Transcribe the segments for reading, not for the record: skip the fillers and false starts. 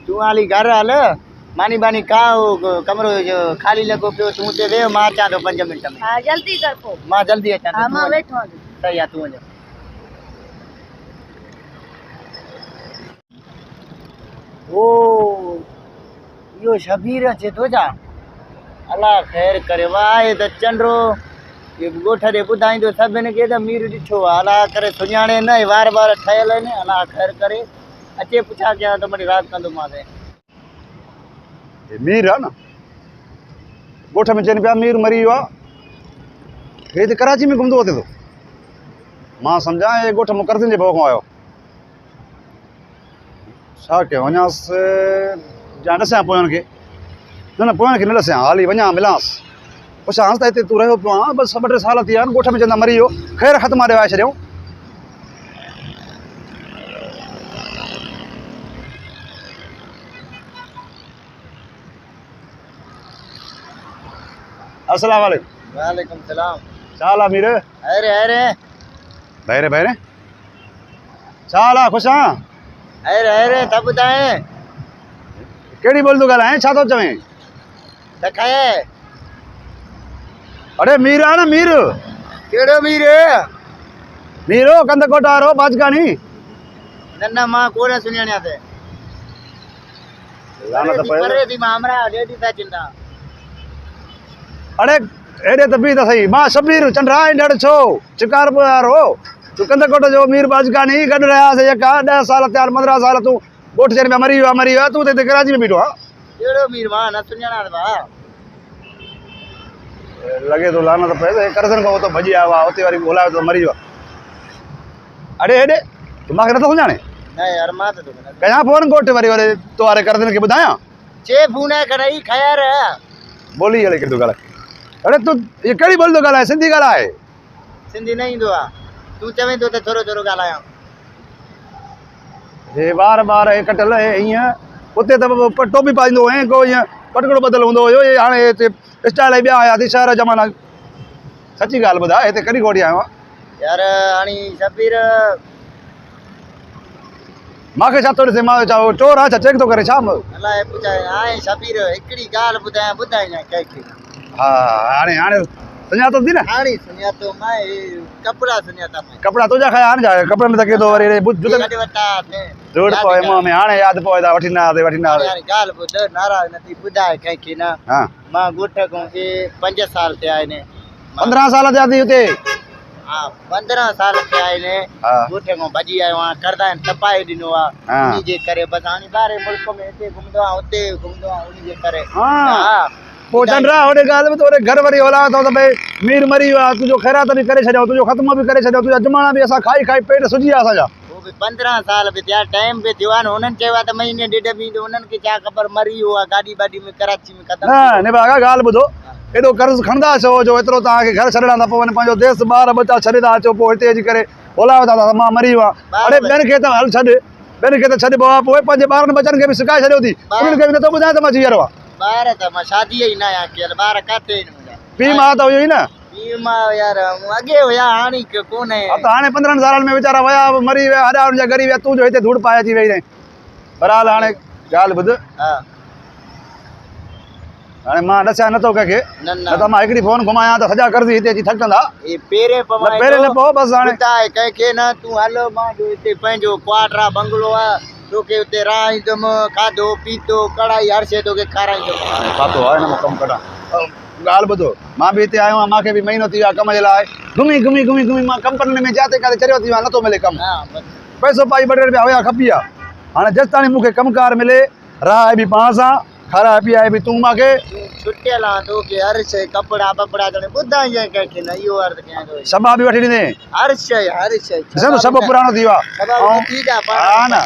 तू हाली घर हल मानी बानी का कमरो जो खाली लगो पियो तू ते वे मां अचां तो 5 मिंट में। हाँ जल्दी कर पो। मां जल्दी अचां हाँ मां वेठो हूं। सही आ तू वञ। ओ यो शबीर अचे तो जा अल्लाह खैर करे वाह ये त चंड्रो ये गोठ रे ॿुधाईंदो सभिनि खे त मीर ॾिठो आहे अल्लाह करे सुञाणे न वार वार ठहियल आहिनि अल्लाह खैर करे अचे पुछा कयां त वरी राति कंदोमांसि। मीर है ना गोठ में चन पिया मीर मरी वियो आहे हे त कराची में घुमंदो अचे थो मां सम्झां हे गोठ में कर्ज़नि जे भउ खां आयो छा कयो वञांसि या ॾसां पोयनि खे न पोयनि खे न ॾसां हाली वञा मिलांसि पुछांसि त हिते तूं रहियो पियो आहे बसि 2-3 साल थी विया आहिनि गोठ में चवंदा मरी वियो ख़ैर ख़त मां ॾिवाए छॾियऊं। अस्सलाम वालेकुम। वालेकुम सलाम। छा हाल आहे मीर? अरे अरे बहिरे बहिरे छा हाल आहे ख़ुशि आहीं? अरे अरे त ॿुधाए कहिड़ी ॿोली थो ॻाल्हाएं छा थो चवें? त खाए अरे मीर आहे न मीर कहिड़ो मीर? मीरो कंदकोट वारो बाजकानी। न न मां कोन सुञाणिया ते लानत पए करे थी मां हमरा डेडी था चिंता। अरे हेॾे त बि त सही मां शबीर चंड्रा ॾाढो छो शिकारपुर वारो तूं कंदकोट जो मीर बाजकानी गॾु रहियासीं जेका 10 साल थिया 15 साल तूं गोठ चढ़ में मरी वियो तूं त हिते कराची में बीठो आहे। कहिड़ो मीर मां न सुञाणा भाउ लॻे थो लानत पए त कर्ज़नि खां उतो भॼी आयो आहे उते वरी ॻोल्हायो त मरी वियो। अड़े हेॾे तूं मूंखे नथो सुञाणे? न यार मां त तोखे कयां फोन गोठ वरी तो वारे कर्ज़नि खे ॿुधायां चे फोन खड़ाई खैर ॿोली अहिड़ी कहिड़ी थो ॻाल्हाए? अरे तूं इहा कहिड़ी ॿोली थो ॻाल्हाए? सिंधी ॻाल्हाए। सिंधी न ईंदो आहे तूं चवें थो त थोरो थोरो ॻाल्हायां। हे बार बार हे कटियल हे ईअं उते त टोपी पाईंदो हुअईं को ईअं पटकड़ो ॿधल हूंदो हुयो ये हाणे हिते स्टाइल ॿिया आया थी शहर ज़माना। सची ॻाल्हि ॿुधाए हिते कॾहिं कोठी आयो आहे? यार हाणे शबीर मूंखे छा थो ॾिसे मां छा चोर आहे छा चेक थो करे छा? अलाए पुछाए हाणे शबीर हिकिड़ी ॻाल्हि ॿुधायां ॿुधाइजांइ कंहिंखे। हा हाणे हाणे सुञातो थी न हाणे सुञातो मां कपिड़ा सुञाता मां कपिड़ा तुंहिंजा खया आहिनि छा कपिड़नि में त केॾो वरी गॾु वरिता रोड पोइ मुंहं में हाणे यादि पोइ था वठी न हाणे ॻाल्हि ॿुध नाराज़ नथी ॿुधाए कंहिंखे न। हा मां ॻोठ खां 5 साल थिया आहिनि 15 साल थिया थी हुते। हा 15 साल थिया आहिनि हा ॻोठ खां भॼी आयो आहियां करदा आहिनि तपाए ॾिनो आहे हा उन जे करे बसि हाणे ॿाहिरि मुल्क में हिते घुमंदो आहियां हुते घुमंदो आहियां उन जे करे। हा पोइ चंड्रा होॾे ॻाल्हि में त होॾे घर वरी औलाद अथव त भई मीर मरी वियो आहे तुंहिंजो ख़ैरात बि करे छॾियो तुंहिंजो ख़त्म बि करे छॾियो तुंहिंजा जुमाणा बि असां खाई खाई पेट सुजी विया असांजा। वो बि 15 साल बि थिया टाइम बि थियो आहे न हुननि चयो आहे त महीने ॾेढ में ईंदो उन्हनि खे छा ख़बर मरी वियो आहे गाॾी वाॾी में कराची में ख़तमु न भागा ॻाल्हि ॿुधो एॾो कर्ज़ खणंदा छो जो एतिरो तव्हांखे घर छॾणा था पवनि पंहिंजो देश ॿार बचा छॾे था अचो पोइ हिते अची करे ॻोल्हायो था मां मरी वियो आहे। अड़े ॿियनि खे त हल छॾ ॿियनि खे त छॾिबो आहे पोइ पंहिंजे ॿारनि बचनि खे बि सिकाए छॾियो थी उन्हनि खे बि नथो ॿुधाए त मां जीअरो आहे। ॿार त मां शादी ई न आहियां कयल ॿार किथे आहिनि मुंहिंजा? पीउ मां त हुयो ई न पीउ मां यार अॻे हुया हाणे कोन त हाणे 15 सालनि में वीचारा विया मरी विया हेॾा हुनजा गरी विया तूं जो हिते धूड़ पाए अची वेही रहीं। बहरहाल हाणे ॻाल्हि ॿुध हाणे मां ॾसां नथो कंहिंखे न त मां हिकिड़ी फोन घुमायां त सॼा कर्ज़ हिते अची थकंदा पहिरें पहिरें न पोइ बसि हाणे कंहिंखे न तूं हल मां हिते पंहिंजो क्वार्टर आहे बंगलो आहे तोखे हुते रहंदुमि खाधो पीतो कढ़ाई हर शइ तोखे खाराईंदुमि। पातो आहे न मां कमु कढां ॻाल्हि ॿुधो मां बि हिते आयो आहियां मूंखे बि महीनो थी वियो आहे कम जे लाइ घुमी घुमी घुमी घुमी मां कंपनी में जाते काथे चरियो थी वियो आहे नथो मिले कमु पैसो पाई 2 रुपया हुया खपी आहे हाणे जेसि ताईं मूंखे कमकार मिले राह बि पाण सां खाराए पीआए बि तूं मूंखे छुटियल आहे तोखे हर शइ कपिड़ा बपड़ा ॼण ॿुधाइजांइ कंहिंखे न इहो अर्थ कयां थो सभा बि वठी ॾिने हर शइ ॾिसां थो सभु पुराणो थी वियो आहे हा न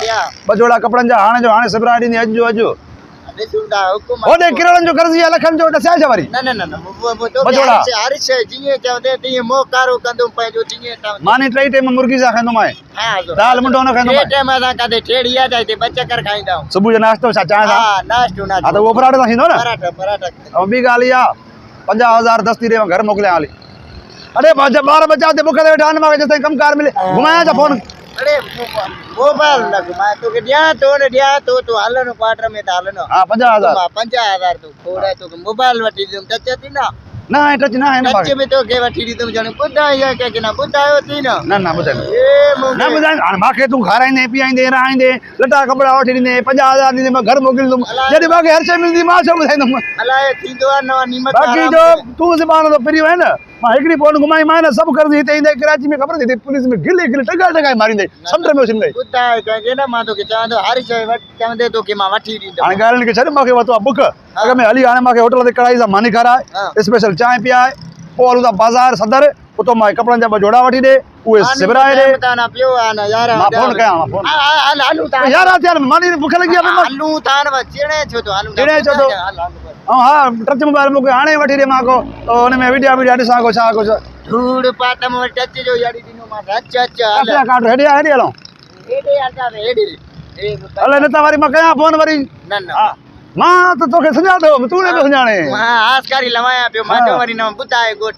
2 जोड़ा कपिड़नि जा हाणे जो हाणे सिबराए ॾींदी अॼु जो अॼु होॾे किरणनि जो कर्ज़ आहे लखनि जो ॾसाए छा वरी? न न न हर शइ जीअं चवंदे तीअं मोकारो कंदुमि पंहिंजो जीअं मानी 3 टाइम मुर्गी सां खाईंदोमांइ दाल मुंडो न खाईंदोमांइ 3 टाइम असां कॾहिं ठेड़ी आहे त हिते ॿ चकर खाईंदा आहियूं सुबुह जो नाश्तो छा चांहि सां? हा नाश्तो हा त उहो पराठे सां थींदो न पराठा पराठा ऐं ॿी ॻाल्हि इहा 50,000 दस्ती ॾे घर मोकिलियां हली। अरे ॿार बचा हुते बुख ते वेठा आहिनि मूंखे जेसिताईं कमकार मिले घुमायां छा फोन अरे मोबाइल लग मां तो के दिया तो ने दिया तो हलनो क्वार्टर में त हलनो हाँ 50,000 50,000 तो खोड़ा तो मोबाइल वठी तुम टच थी ना ना है टच ना है ना टच में तो के वठी दी तुम जने बुधाया के ना बुधायो थी ना ना ना बुधाई ए ना बुधाई हाणे मांखे तूं खाराईंदे पीआईंदे रहाईंदे लटा कपड़ा वठी ॾींदे 50,000 ॾींदे मां घर मोकिलींदुमि जॾहिं मूंखे हर शइ मिलंदी मां छो ॿुधाईंदुमि अलाए थींदो आहे नवा नीमत बाक़ी जो तूं ज़बान तो फ्री है ना मां हिकिड़ी फोन घुमाई मां न सभु कर्ज़ हिते ईंदे कराची में ख़बर थी पुलिस में गिले गिले टका मारींदे समुंड में उछिंदे बुधाए के ना मां तो के चवंदो हर शइ चवंदे तो के मां वठी ॾींदो हाणे ॻाल्हि खे छॾ मूंखे वरितो आहे बुक अॻ में हली हाणे मूंखे होटल ते कढ़ाई सां मानी खाराए स्पेशल चांहि पीआरे पोइ हलूं था बाज़ार सदर उतो मां कपिड़नि जा 2 जोड़ा वठी ॾे उहे सिबराए ॾे ना पियो आ ना यार मां फोन कयां मां फोन हलूं था यार यार मानी बुख लगी आहे हलूं था न चिड़े छो तो हलूं चिड़े छो तो हाँ टच मोबाइल मूंखे हाणे वठी ॾे मां को हुन में वीडियो ॾिसां को छा कुझु धूड़ पातम टच जो यारी ॾिनो मां अच्छा अच्छा काट हेॾे हलूं हेॾे हलंदा हेॾे हले न त वरी मां कयां फोन वरी न न मां त तोखे सुञातो तूं न सुञाणे मां आसकारी लवाया पियो मां तो वरी न ॿुधाए गोट